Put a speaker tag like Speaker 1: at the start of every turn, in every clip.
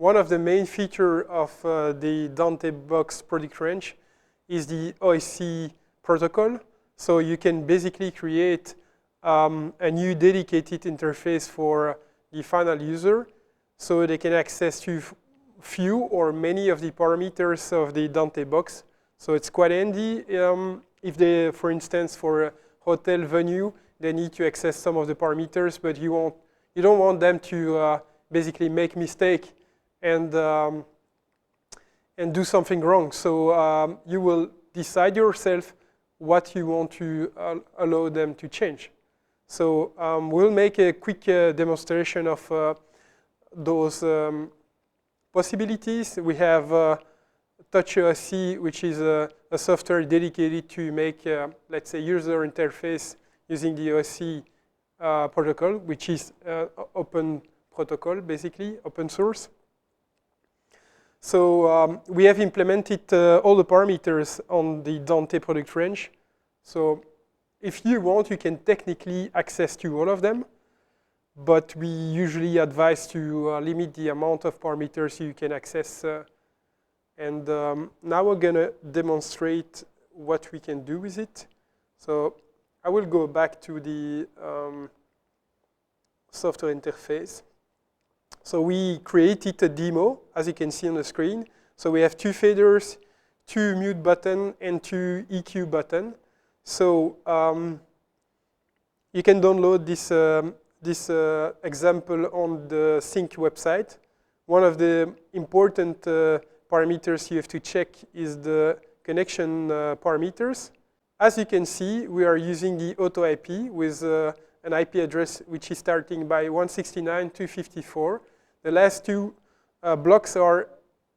Speaker 1: one of the main features of the Dante box product range is the OSC protocol. So you can basically create a new dedicated interface for the final user, so they can access to few or many of the parameters of the Dante box. So it's quite handy if they, for instance, for a hotel venue, they need to access some of the parameters, but you don't want them to basically make mistake and do something wrong. So you will decide yourself what you want to allow them to change. So we'll make a quick demonstration of those possibilities. We have TouchOSC, which is a software dedicated to make, let's say, user interface using the OSC protocol, which is open protocol, basically, open source. So we have implemented all the parameters on the Dante product range. So if you want, you can technically access to all of them, but we usually advise to limit the amount of parameters you can access. And now we're going to demonstrate what we can do with it. So I will go back to the software interface. So we created a demo, as you can see on the screen. So we have 2 faders, 2 mute buttons, and 2 EQ buttons. So you can download this example on the Sync website. One of the important parameters you have to check is the connection parameters. As you can see, we are using the auto IP with an IP address which is starting by 169.254. The last 2 blocks are,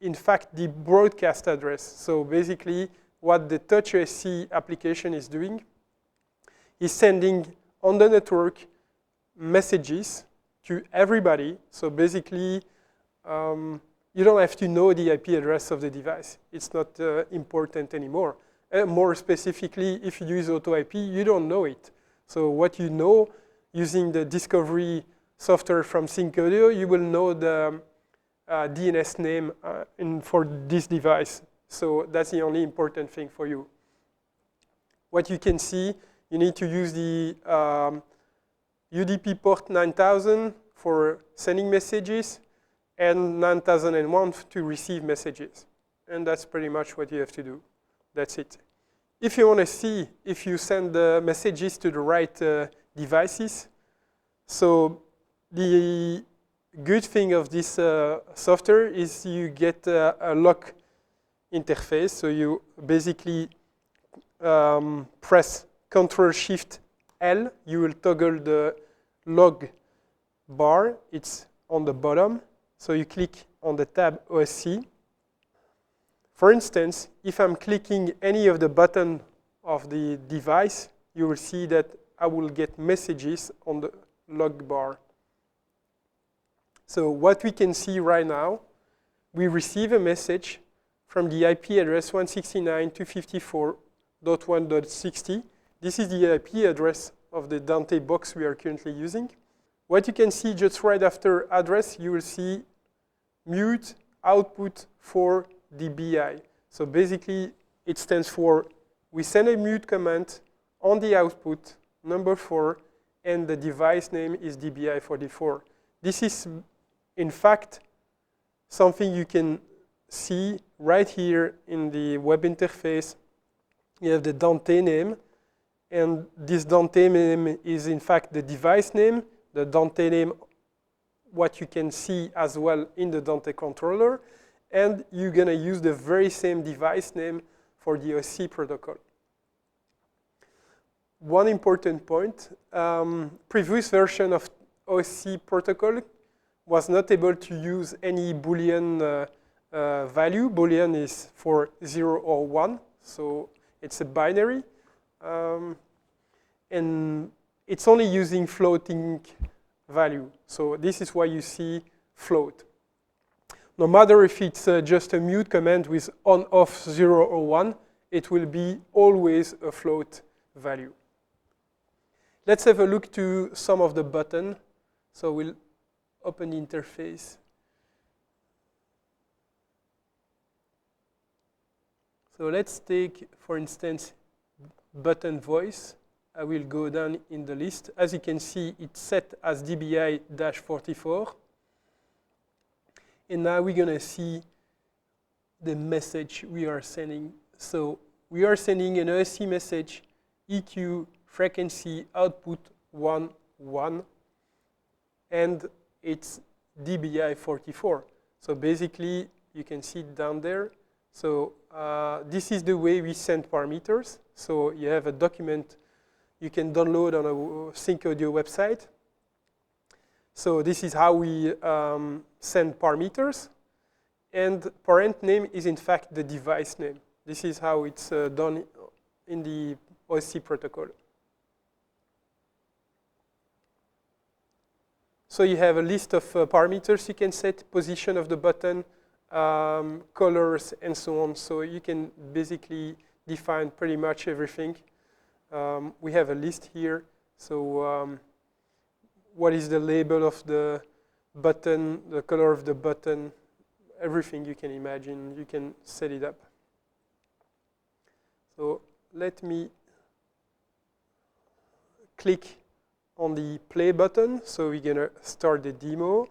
Speaker 1: in fact, the broadcast address. So basically, what the TouchOSC application is doing is sending on the network messages to everybody. So basically, you don't have to know the IP address of the device. It's not important anymore. More specifically, if you use auto IP, you don't know it. So what you know, using the discovery software from SyncAudio, you will know the DNS name for this device. So that's the only important thing for you. What you can see, you need to use the UDP port 9000 for sending messages and 9001 to receive messages. And that's pretty much what you have to do. That's it. If you want to see if you send the messages to the right devices, so the good thing of this software is you get a lock interface. So you basically press Ctrl-Shift-L. You will toggle the log bar. It's on the bottom. So you click on the tab OSC. For instance, if I'm clicking any of the buttons of the device, you will see that I will get messages on the log bar. So what we can see right now, we receive a message from the IP address 169.254.1.60. This is the IP address of the Dante box we are currently using. What you can see just right after address, you will see mute output for DBI. So basically, it stands for we send a mute command on the output, number 4, and the device name is DBI44. This is, in fact, something you can see right here in the web interface. You have the Dante name, and this Dante name is, in fact, the device name, the Dante name, what you can see as well in the Dante controller, and you're going to use the very same device name for the OSC protocol. One important point, previous version of OSC protocol was not able to use any Boolean value. Boolean is for 0 or 1, so it's a binary. And it's only using floating value. So this is why you see float. No matter if it's just a mute command with on, off, 0 or 1, it will be always a float value. Let's have a look to some of the buttons. So we'll open the interface. So let's take, for instance, button voice. I will go down in the list. As you can see, it's set as DBI-44. And now we're going to see the message we are sending. So we are sending an OSC message, EQ, frequency, output 1, 1, and it's DBI-44. So basically, you can see it down there. So this is the way we send parameters. So you have a document you can download on a SyncAudio website. So this is how we send parameters. And parent name is, in fact, the device name. This is how it's done in the OSC protocol. So you have a list of parameters you can set, position of the button, colors, and so on. So you can basically define pretty much everything. We have a list here. So what is the label of the button, the color of the button, everything you can imagine, you can set it up. So let me click on the play button. So we're gonna start the demo.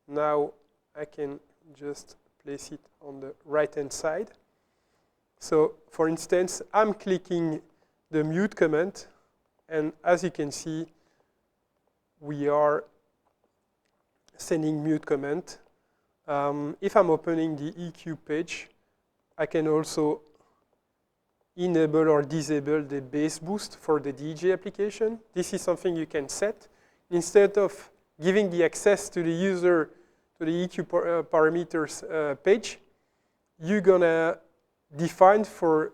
Speaker 1: Now I can just place it on the right-hand side. So for instance, I'm clicking the mute command, and as you can see, we are sending mute command. If I'm opening the EQ page, I can also enable or disable the bass boost for the DJ application. This is something you can set. Instead of giving the access to the user to the EQ parameters page, you're gonna define for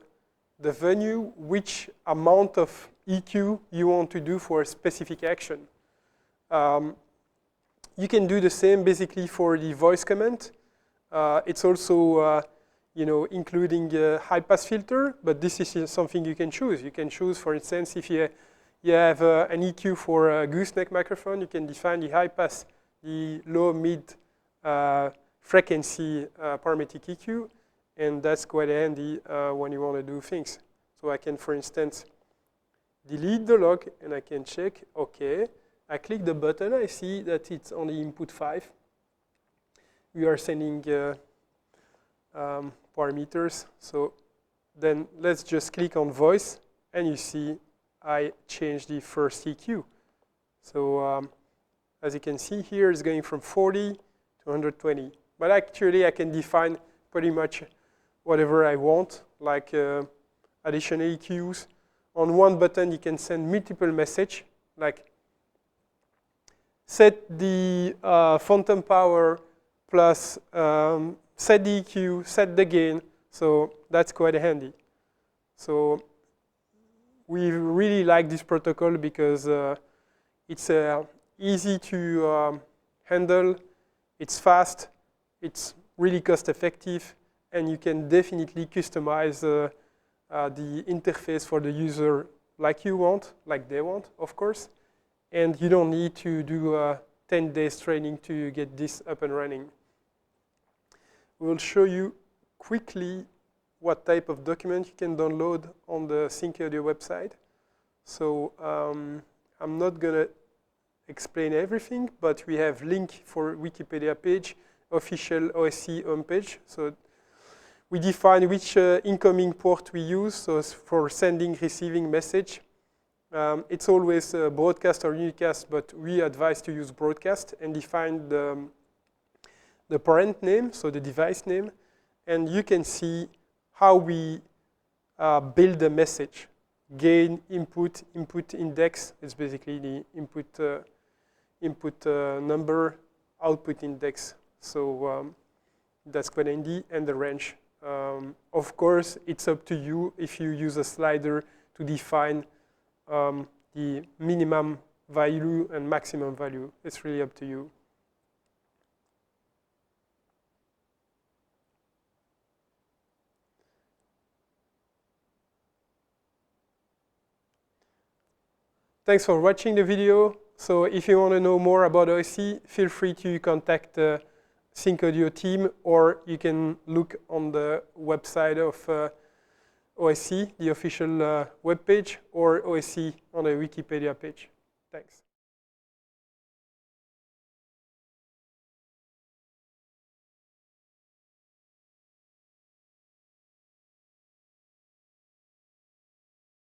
Speaker 1: the venue which amount of EQ you want to do for a specific action. You can do the same basically for the voice command. It's also including a high-pass filter, but this is something you can choose. You can choose, for instance, if you have an EQ for a gooseneck microphone, you can define the high-pass, the low-mid frequency parametric EQ, and that's quite handy when you want to do things. So I can, for instance, delete the log, and I can check, OK. I click the button, I see that it's on the input 5. We are sending parameters. So then let's just click on voice, and you see I changed the first EQ. So as you can see here, it's going from 40 to 120. But actually, I can define pretty much whatever I want, like additional EQs. On one button, you can send multiple messages, like set the phantom power plus set the EQ, set the gain. So that's quite handy. So we really like this protocol because it's easy to handle, it's fast, it's really cost effective, and you can definitely customize the interface for the user like you want, like they want, of course. And you don't need to do 10 days training to get this up and running. We'll show you quickly what type of document you can download on the SyncAudio website. So I'm not going to explain everything, but we have link for Wikipedia page, official OSC homepage. So we define which incoming port we use. So for sending, receiving message. It's always broadcast or unicast, but we advise to use broadcast and define the parent name, so the device name. And you can see how we build the message. Gain, input, input index is basically the input number, output index. So that's quite handy, and the range. Of course, it's up to you if you use a slider to define the minimum value and maximum value. It's really up to you. Thanks for watching the video. So if you want to know more about OSC, feel free to contact the SyncAudio team, or you can look on the website of OSC, the official web page, or OSC on the Wikipedia page. Thanks.